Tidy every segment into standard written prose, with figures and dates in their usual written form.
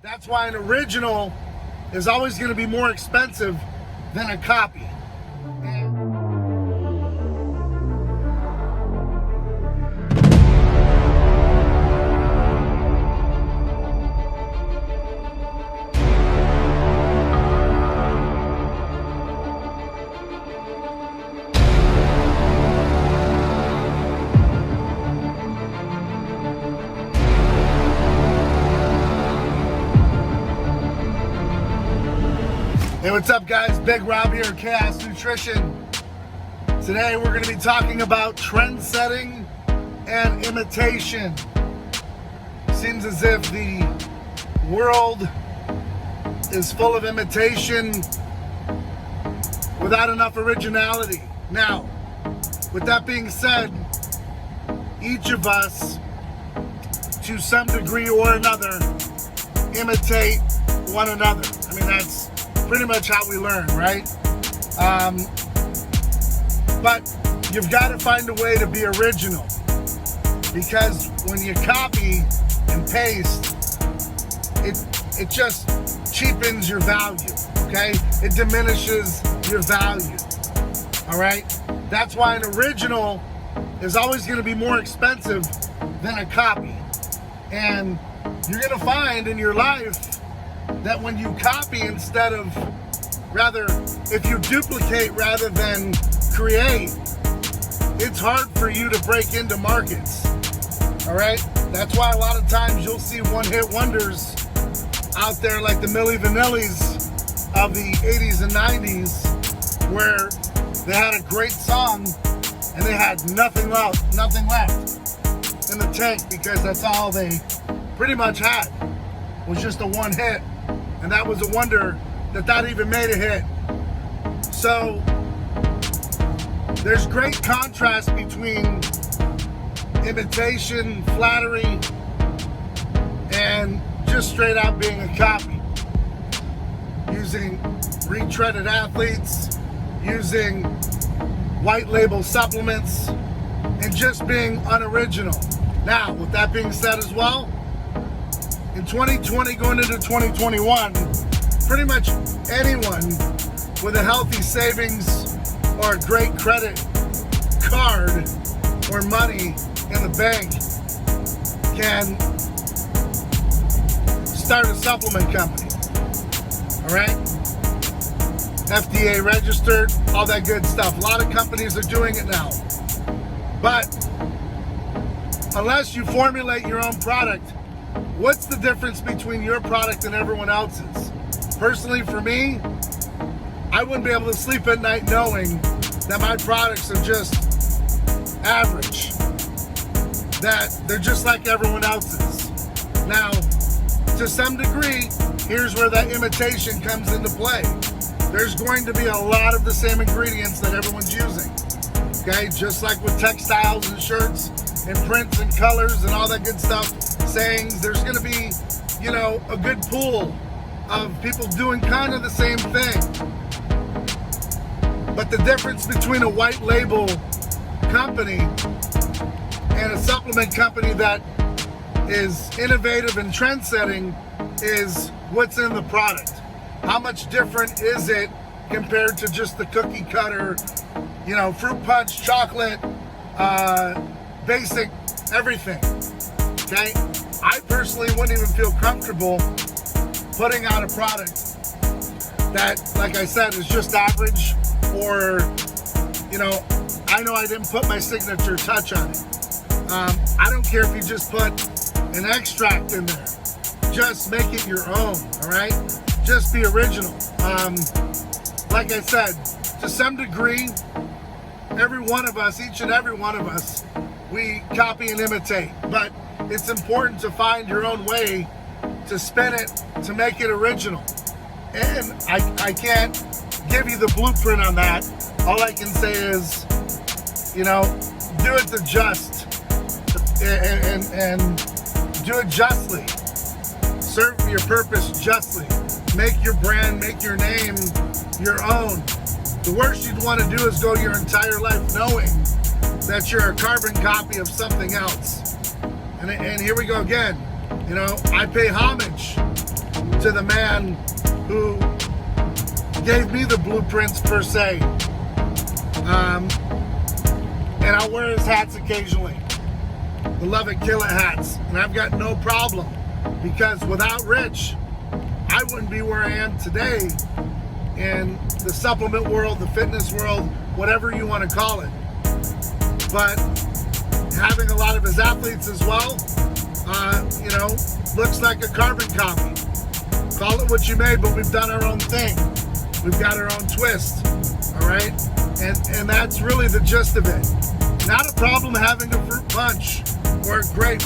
That's why an original is always going to be more expensive than a copy. Hey, what's up guys? Big Rob here, Chaos Nutrition. Today we're going to be talking about trend setting and imitation. Seems as if the world is full of imitation without enough originality. Now, with that being said, each of us, to some degree or another, imitate one another. I mean, that's pretty much how we learn, right? But you've got to find a way to be original, because when you copy and paste, it just cheapens your value, okay? It diminishes your value, all right? That's why an original is always going to be more expensive than a copy. And you're going to find in your life that when you copy instead of, rather, if you duplicate rather than create, it's hard for you to break into markets, all right? That's why a lot of times you'll see one-hit wonders out there like the Milli Vanillis of the 80s and 90s, where they had a great song and they had nothing left in the tank, because that's all they pretty much had, was just a one hit. And that was a wonder that even made a hit. So there's great contrast between imitation, flattery, and just straight out being a copy. Using retreaded athletes, using white label supplements, and just being unoriginal. Now, with that being said as well, in 2020 going into 2021, pretty much anyone with a healthy savings or a great credit card or money in the bank can start a supplement company, all right? FDA registered, all that good stuff. A lot of companies are doing it now. But unless you formulate your own product, what's the difference between your product and everyone else's? Personally, for me, I wouldn't be able to sleep at night knowing that my products are just average, that they're just like everyone else's. Now, to some degree, here's where that imitation comes into play. There's going to be a lot of the same ingredients that everyone's using, okay? Just like with textiles and shirts and prints and colors and all that good stuff, sayings, there's going to be, you know, a good pool of people doing kind of the same thing. But the difference between a white label company and a supplement company that is innovative and trend-setting is what's in the product. How much different is it compared to just the cookie cutter, you know, fruit punch, chocolate, basic everything, okay? I personally wouldn't even feel comfortable putting out a product that, like I said, is just average, or, you know I didn't put my signature touch on it. I don't care if you just put an extract in there. Just make it your own, all right? Just be original. Like I said, to some degree, every one of us, each and every one of us, we copy and imitate, but it's important to find your own way to spin it, to make it original. And I can't give you the blueprint on that. All I can say is, you know, do it to just, and do it justly. Serve your purpose justly. Make your brand, make your name your own. The worst you'd want to do is go your entire life knowing that you're a carbon copy of something else. And here we go again. You know, I pay homage to the man who gave me the blueprints per se. And I'll wear his hats occasionally, the Love It, Kill It hats, and I've got no problem, because without Rich, I wouldn't be where I am today in the supplement world, the fitness world, whatever you want to call it. But having a lot of his athletes as well, looks like a carbon copy. Call it what you may, but we've done our own thing. We've got our own twist, all right? And that's really the gist of it. Not a problem having a fruit punch or a grape.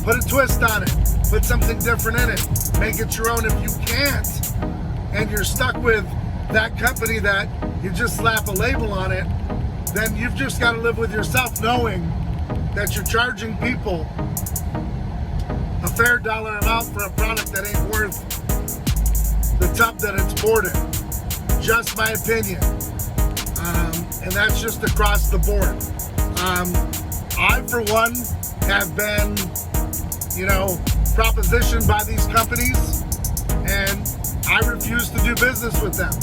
Put a twist on it. Put something different in it. Make it your own. If you can't, and you're stuck with that company that you just slap a label on it, then you've just got to live with yourself knowing that you're charging people a fair dollar amount for a product that ain't worth the tub that it's poured in. Just my opinion. And that's just across the board. I, for one, have been, propositioned by these companies, and I refuse to do business with them.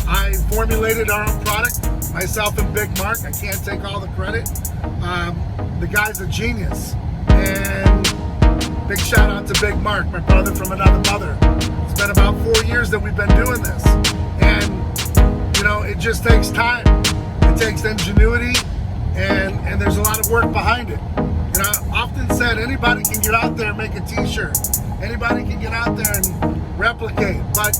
I formulated our own product, myself and Big Mark. I can't take all the credit. The guy's a genius. And big shout out to Big Mark, my brother from another mother. It's been about 4 years that we've been doing this. And, it just takes time. It takes ingenuity, and there's a lot of work behind it. I often said anybody can get out there and make a t-shirt. Anybody can get out there and replicate, but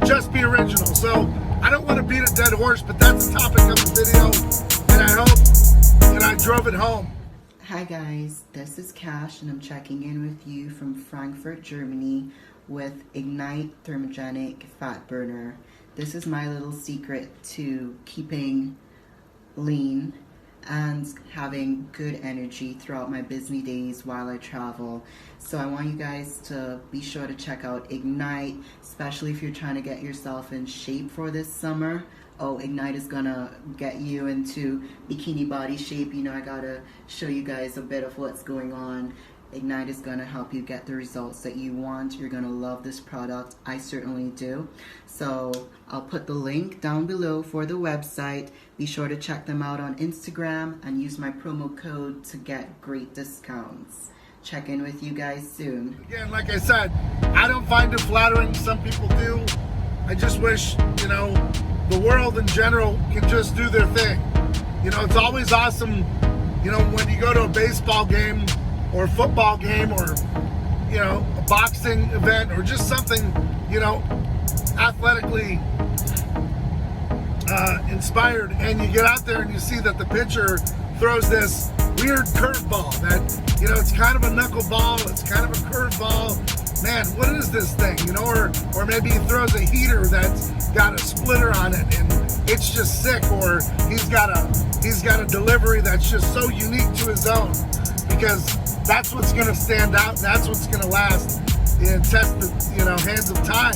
just be original. So I don't want to beat a dead horse, but that's the topic of the video, and I hope that I drove it home. Hi guys, this is Cash, and I'm checking in with you from Frankfurt, Germany with Ignite Thermogenic Fat Burner. This is my little secret to keeping lean and having good energy throughout my busy days while I travel. So I want you guys to be sure to check out Ignite, especially if you're trying to get yourself in shape for this summer. Oh, Ignite is gonna get you into bikini body shape. I gotta show you guys a bit of what's going on. Ignite is gonna help you get the results that you want. You're gonna love this product. I certainly do. So I'll put the link down below for the website. Be sure to check them out on Instagram and use my promo code to get great discounts. Check in with you guys soon. Again, like I said, I don't find it flattering. Some people do. I just wish, the world in general can just do their thing. It's always awesome, when you go to a baseball game or a football game or, a boxing event or just something, athletically inspired, and you get out there and you see that the pitcher throws this weird curveball that, it's kind of a knuckleball, it's kind of a curveball. Man, what is this thing? Or maybe he throws a heater that's got a splitter on it and it's just sick, or he's got a delivery that's just so unique to his own, because that's what's going to stand out, and that's what's going to last and test the hands of time.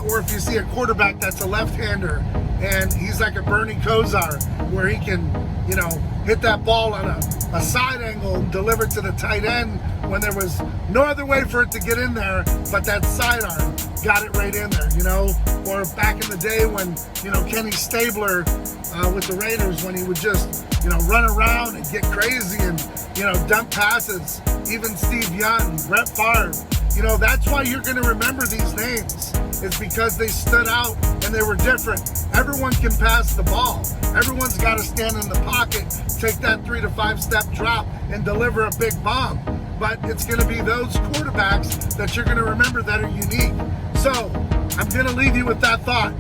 Or if you see a quarterback that's a left-hander and he's like a Bernie Kosar, where he can hit that ball on a side angle and deliver it to the tight end when there was no other way for it to get in there, but that sidearm got it right in there, Or back in the day when, Kenny Stabler with the Raiders, when he would just, run around and get crazy and, dump passes. Even Steve Young, Brett Favre. That's why you're going to remember these names. It's because they stood out and they were different. Everyone can pass the ball. Everyone's got to stand in the pocket, take that 3 to 5 step drop and deliver a big bomb. But it's going to be those quarterbacks that you're going to remember that are unique. So I'm going to leave you with that thought.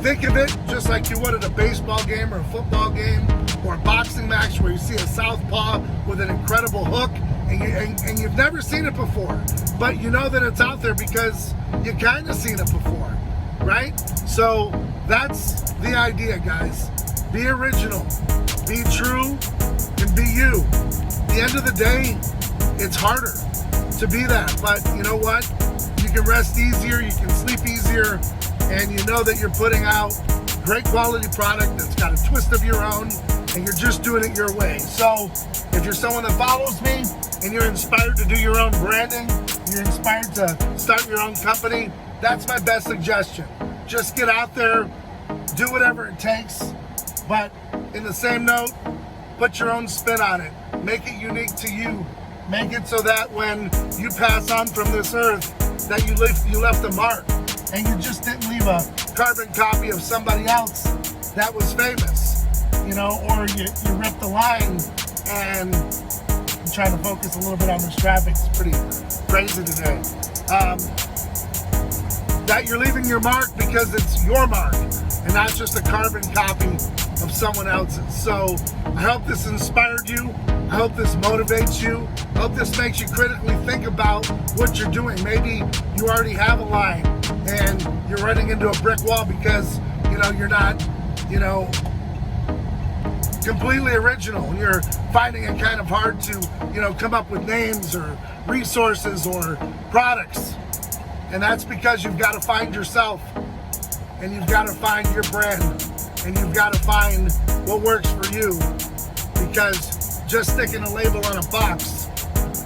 Think of it just like you would at a baseball game or a football game or a boxing match where you see a southpaw with an incredible hook and you've never seen it before, but you know that it's out there because you kind of seen it before, right? So that's the idea, guys. Be original, be true, and be you. At the end of the day, it's harder to be that, but you know what? You can rest easier, you can sleep easier, and you know that you're putting out great quality product that's got a twist of your own, and you're just doing it your way. So if you're someone that follows me and you're inspired to do your own branding, you're inspired to start your own company, that's my best suggestion. Just get out there, do whatever it takes, but in the same note, put your own spin on it. Make it unique to you. Make it so that when you pass on from this earth, that you left a mark, and you just didn't leave a carbon copy of somebody else that was famous, you know, or you ripped the line. And I'm trying to focus a little bit on this traffic. It's pretty crazy today. That you're leaving your mark because it's your mark and not just a carbon copy of someone else's. So I hope this inspired you. I hope this motivates you. I hope this makes you critically think about what you're doing. Maybe you already have a line and you're running into a brick wall because, you know, you're not, you know, completely original. You're finding it kind of hard to, you know, come up with names or resources or products. And that's because you've got to find yourself, and you've got to find your brand, and you've got to find what works for you, because just sticking a label on a box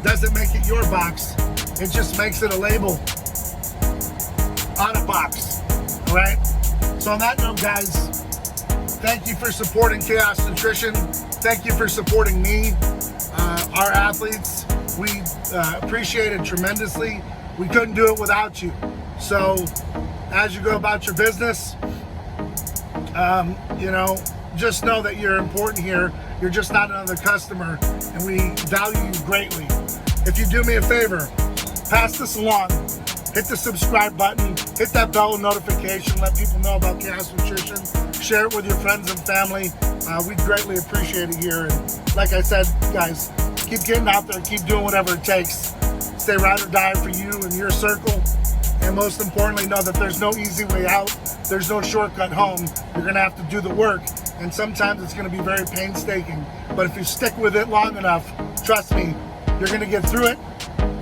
doesn't make it your box. It just makes it a label on a box. All right? So on that note, guys, thank you for supporting Chaos Nutrition. Thank you for supporting me, our athletes. We appreciate it tremendously. We couldn't do it without you. So as you go about your business, you know, just know that you're important here. You're just not another customer, and we value you greatly. If you do me a favor, pass this along. Hit the subscribe button, hit that bell notification, let people know about Chaos Nutrition, share it with your friends and family. We'd greatly appreciate it here. And like I said, guys, keep getting out there, keep doing whatever it takes. Stay ride or die for you and your circle. And most importantly, know that there's no easy way out. There's no shortcut home. You're gonna have to do the work. And sometimes it's gonna be very painstaking. But if you stick with it long enough, trust me, you're gonna get through it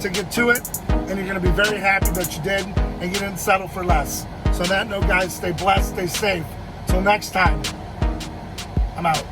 to get to it. And you're gonna be very happy that you did, and you didn't settle for less. So on that note, guys, stay blessed, stay safe. Till next time, I'm out.